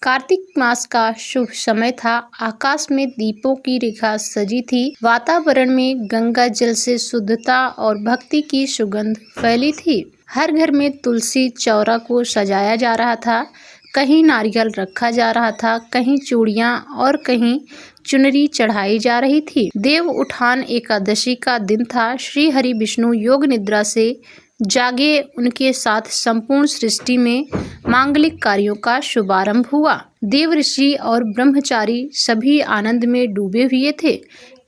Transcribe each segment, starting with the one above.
कार्तिक मास का शुभ समय था। आकाश में दीपों की रेखा सजी थी। वातावरण में गंगा जल से शुद्धता और भक्ति की सुगंध फैली थी। हर घर में तुलसी चौरा को सजाया जा रहा था। कहीं नारियल रखा जा रहा था, कहीं चूड़ियां और कहीं चुनरी चढ़ाई जा रही थी। देव उठान एकादशी का दिन था। श्री हरि विष्णु योग निद्रा से जागे, उनके साथ संपूर्ण सृष्टि में मांगलिक कार्यों का शुभारंभ हुआ। देव ऋषि और ब्रह्मचारी सभी आनंद में डूबे हुए थे,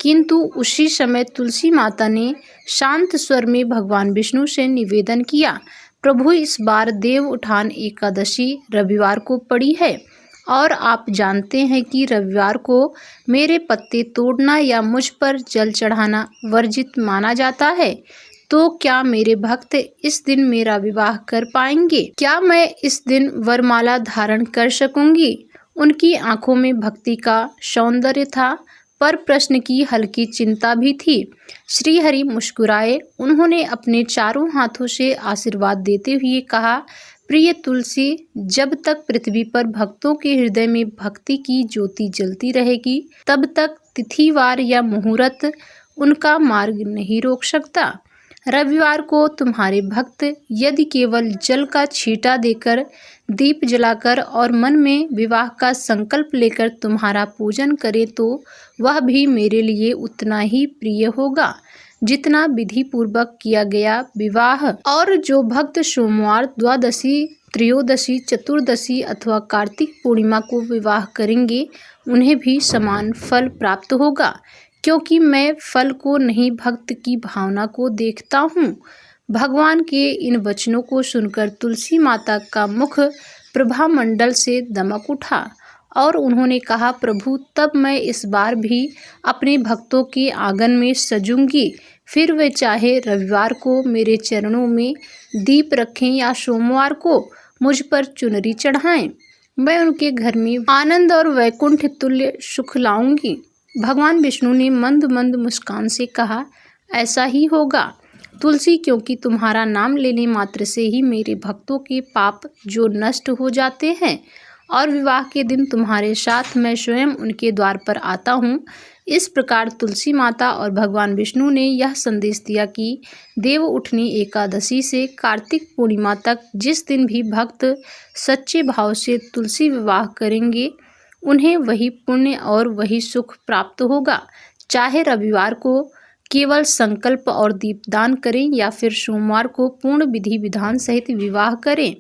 किंतु उसी समय तुलसी माता ने शांत स्वर में भगवान विष्णु से निवेदन किया, प्रभु इस बार देव उठान एकादशी रविवार को पड़ी है और आप जानते हैं कि रविवार को मेरे पत्ते तोड़ना या मुझ पर जल चढ़ाना वर्जित माना जाता है। तो क्या मेरे भक्त इस दिन मेरा विवाह कर पाएंगे? क्या मैं इस दिन वरमाला धारण कर सकूंगी? उनकी आंखों में भक्ति का सौंदर्य था, पर प्रश्न की हल्की चिंता भी थी। श्री हरि मुस्कुराए। उन्होंने अपने चारों हाथों से आशीर्वाद देते हुए कहा, प्रिय तुलसी, जब तक पृथ्वी पर भक्तों के हृदय में भक्ति की ज्योति जलती रहेगी, तब तक तिथिवार या मुहूर्त उनका मार्ग नहीं रोक सकता। रविवार को तुम्हारे भक्त यदि केवल जल का छींटा देकर, दीप जलाकर और मन में विवाह का संकल्प लेकर तुम्हारा पूजन करे तो वह भी मेरे लिए उतना ही प्रिय होगा जितना विधि पूर्वक किया गया विवाह। और जो भक्त सोमवार, द्वादशी, त्रयोदशी, चतुर्दशी अथवा कार्तिक पूर्णिमा को विवाह करेंगे, उन्हें भी समान फल प्राप्त होगा, क्योंकि मैं फल को नहीं भक्त की भावना को देखता हूँ। भगवान के इन वचनों को सुनकर तुलसी माता का मुख प्रभामंडल से दमक उठा और उन्होंने कहा, प्रभु तब मैं इस बार भी अपने भक्तों के आंगन में सजूंगी, फिर वे चाहे रविवार को मेरे चरणों में दीप रखें या सोमवार को मुझ पर चुनरी चढ़ाएं। मैं उनके घर में आनंद और वैकुंठ तुल्य सुख लाऊंगी। भगवान विष्णु ने मंद मंद मुस्कान से कहा, ऐसा ही होगा तुलसी, क्योंकि तुम्हारा नाम लेने मात्र से ही मेरे भक्तों के पाप जो नष्ट हो जाते हैं और विवाह के दिन तुम्हारे साथ मैं स्वयं उनके द्वार पर आता हूँ। इस प्रकार तुलसी माता और भगवान विष्णु ने यह संदेश दिया कि देव उठनी एकादशी से कार्तिक पूर्णिमा तक जिस दिन भी भक्त सच्चे भाव से तुलसी विवाह करेंगे, उन्हें वही पुण्य और वही सुख प्राप्त होगा, चाहे रविवार को केवल संकल्प और दीपदान करें या फिर सोमवार को पूर्ण विधि विधान सहित विवाह करें।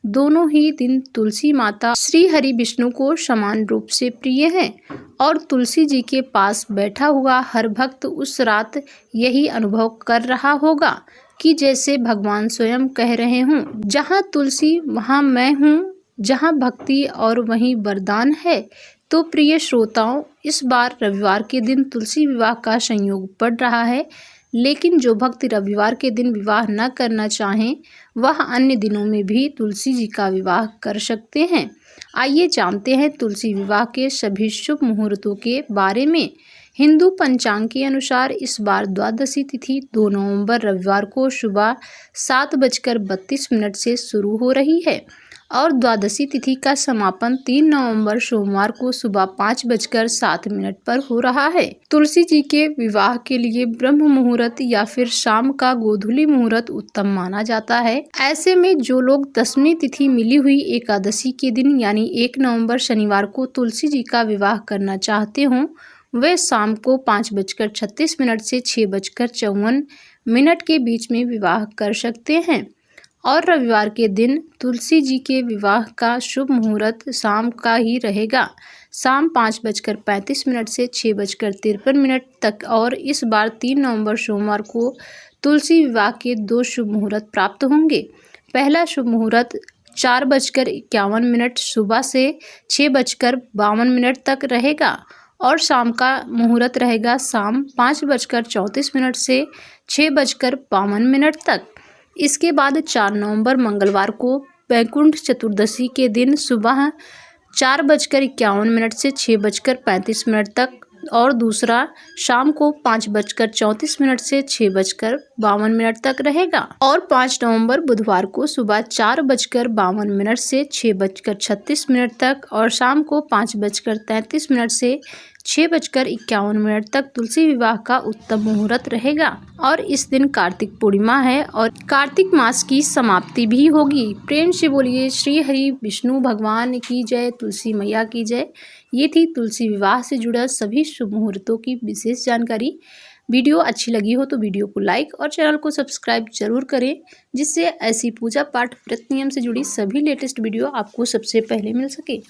दोनों ही दिन तुलसी माता श्री हरि विष्णु को समान रूप से प्रिय हैं और तुलसी जी के पास बैठा हुआ हर भक्त उस रात यही अनुभव कर रहा होगा कि जैसे भगवान स्वयं कह रहे हों, जहाँ तुलसी वहाँ मैं हूँ, जहाँ भक्ति और वहीं वरदान है। तो प्रिय श्रोताओं, इस बार रविवार के दिन तुलसी विवाह का संयोग पड़ रहा है, लेकिन जो भक्त रविवार के दिन विवाह न करना चाहें, वह अन्य दिनों में भी तुलसी जी का विवाह कर सकते हैं। आइए जानते हैं तुलसी विवाह के सभी शुभ मुहूर्तों के बारे में। हिंदू पंचांग के अनुसार इस बार द्वादशी तिथि 2 नवंबर रविवार को सुबह 7:32 से शुरू हो रही है और द्वादशी तिथि का समापन 3 नवंबर सोमवार को सुबह 5:07 पर हो रहा है। तुलसी जी के विवाह के लिए ब्रह्म मुहूर्त या फिर शाम का गोधूली मुहूर्त उत्तम माना जाता है। ऐसे में जो लोग दसवीं तिथि मिली हुई एकादशी के दिन यानी 1 नवंबर शनिवार को तुलसी जी का विवाह करना चाहते हों, वे शाम को 5:36 से 6:54 के बीच में विवाह कर सकते हैं। और रविवार के दिन तुलसी जी के विवाह का शुभ मुहूर्त शाम का ही रहेगा, शाम 5:35 से 6:53 तक। और इस बार 3 नवंबर सोमवार को तुलसी विवाह के 2 शुभ मुहूर्त प्राप्त होंगे। पहला शुभ मुहूर्त 4:51 सुबह से 6:52 तक रहेगा और शाम का मुहूर्त रहेगा शाम 5:34 से 6:52 तक। इसके बाद 4 नवंबर मंगलवार को वैकुंठ चतुर्दशी के दिन सुबह 4:51 से 6:35 तक और दूसरा शाम को 5:34 से 6:52 तक रहेगा। और 5 नवंबर बुधवार को सुबह 4:52 से 6:36 तक और शाम को 5:33 से 6:51 तक तुलसी विवाह का उत्तम मुहूर्त रहेगा। और इस दिन कार्तिक पूर्णिमा है और कार्तिक मास की समाप्ति भी होगी। प्रेम से बोलिए श्री हरि विष्णु भगवान की जय, तुलसी मैया की जय। ये थी तुलसी विवाह से जुड़ा सभी शुभ मुहूर्तों की विशेष जानकारी। वीडियो अच्छी लगी हो तो वीडियो को लाइक और चैनल को सब्सक्राइब जरूर करें, जिससे ऐसी पूजा पाठ व्रत नियम से जुड़ी सभी लेटेस्ट वीडियो आपको सबसे पहले मिल सके।